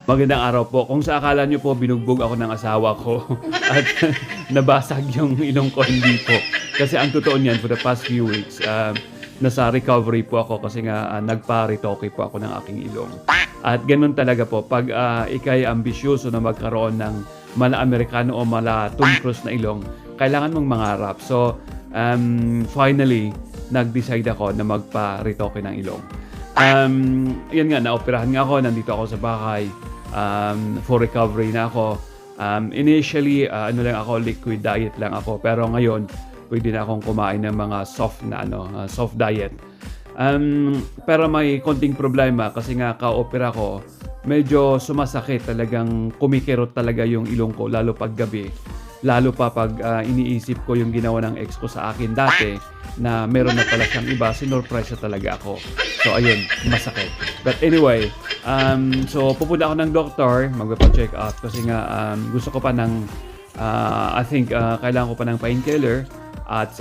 Magandang araw po. Kung sa akala niyo po binugbog ako ng asawa ko at nabasag yung ilong ko, hindi po. Kasi ang totoo niyan for the past few weeks, nasa recovery po ako kasi nga nagpa-retoke po ako ng aking ilong. At ganoon talaga po, pag ikay ambisyoso na magkaroon ng mala Amerikano o mala Tom Cruise na ilong, kailangan mong mangarap. So, finally, nag-decide ako na magpa-retoke ng ilong. Yun nga, naoperahan nga ako, nandito ako sa bahay. For recovery na ako. Initially, ano lang ako, liquid diet lang ako. Pero ngayon, pwede na akong kumain ng mga soft na soft diet. Pero may konting problema kasi nga ka-opera ko, medyo sumasakit, talagang kumikirot talaga yung ilong ko lalo pag gabi. Lalo pa pag iniisip ko yung ginawa ng ex ko sa akin dati na meron na pala siyang iba, sinurpresa talaga ako. So ayun, masakit. But anyway, so pupunta ako ng doktor, magpa-check up kasi nga gusto ko pa ng I think kailangan ko pa ng painkiller at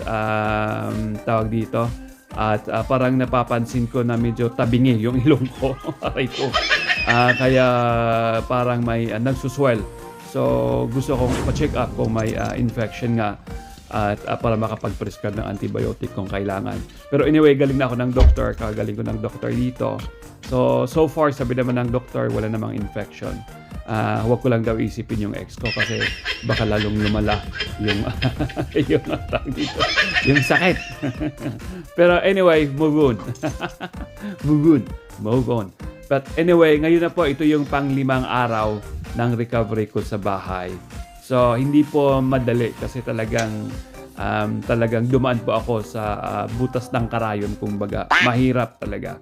tawag dito at parang napapansin ko na medyo tabingi yung ilong ko. Aray ko. Kaya parang may nagsuswell. So gusto kong ipa-check up kung may infection nga at para makapag-prescribe ng antibiotic kung kailangan. Pero anyway, galing na ako ng doktor, kagaling ko ng doktor dito. So far, sabi naman ng doktor, wala namang infection. Huwag ko lang daw isipin yung ex ko kasi baka lalong lumala yung yung sakit. Pero anyway, move on. Move on. But anyway, ngayon na po, ito yung pang-5 araw ng recovery ko sa bahay. So, hindi po madali kasi talagang dumaan po ako sa butas ng karayon, kumbaga. Mahirap talaga.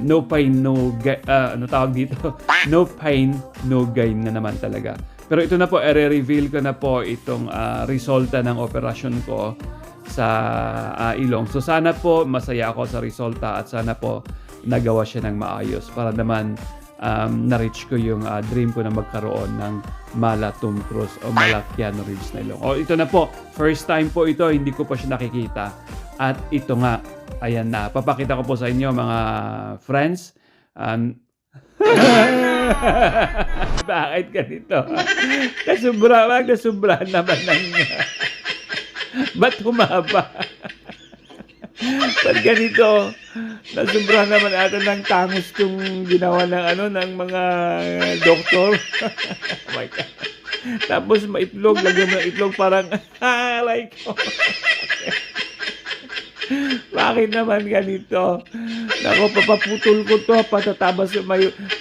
No pain, no gain. Ano tawag dito? No pain, no gain na naman talaga. Pero ito na po, i-reveal ko na po itong resulta ng operasyon ko sa ilong. So, sana po masaya ako sa resulta at sana po nagawa siya ng maayos para naman na-reach ko yung dream ko na magkaroon ng mala Tom Cruise o mala Keanu Reeves na ilong. O ito na po, first time po ito, hindi ko pa siya nakikita. At ito nga, ayan na. Papakita ko po sa inyo mga friends. Bakit ganito? Nasubra naman ng ba't humaba? Ba't ganito? Nasubra naman ata ng tangos kung ginawa ng mga doktor. Oh my God. Tapos maitlog, lagyan mo ng itlog parang, like, bakit naman ganito? Nako, papaputol ko to, patatabas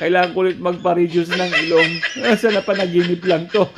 kailangan ko ulit magpa-reduce ng ilong. Sana panaginip lang to.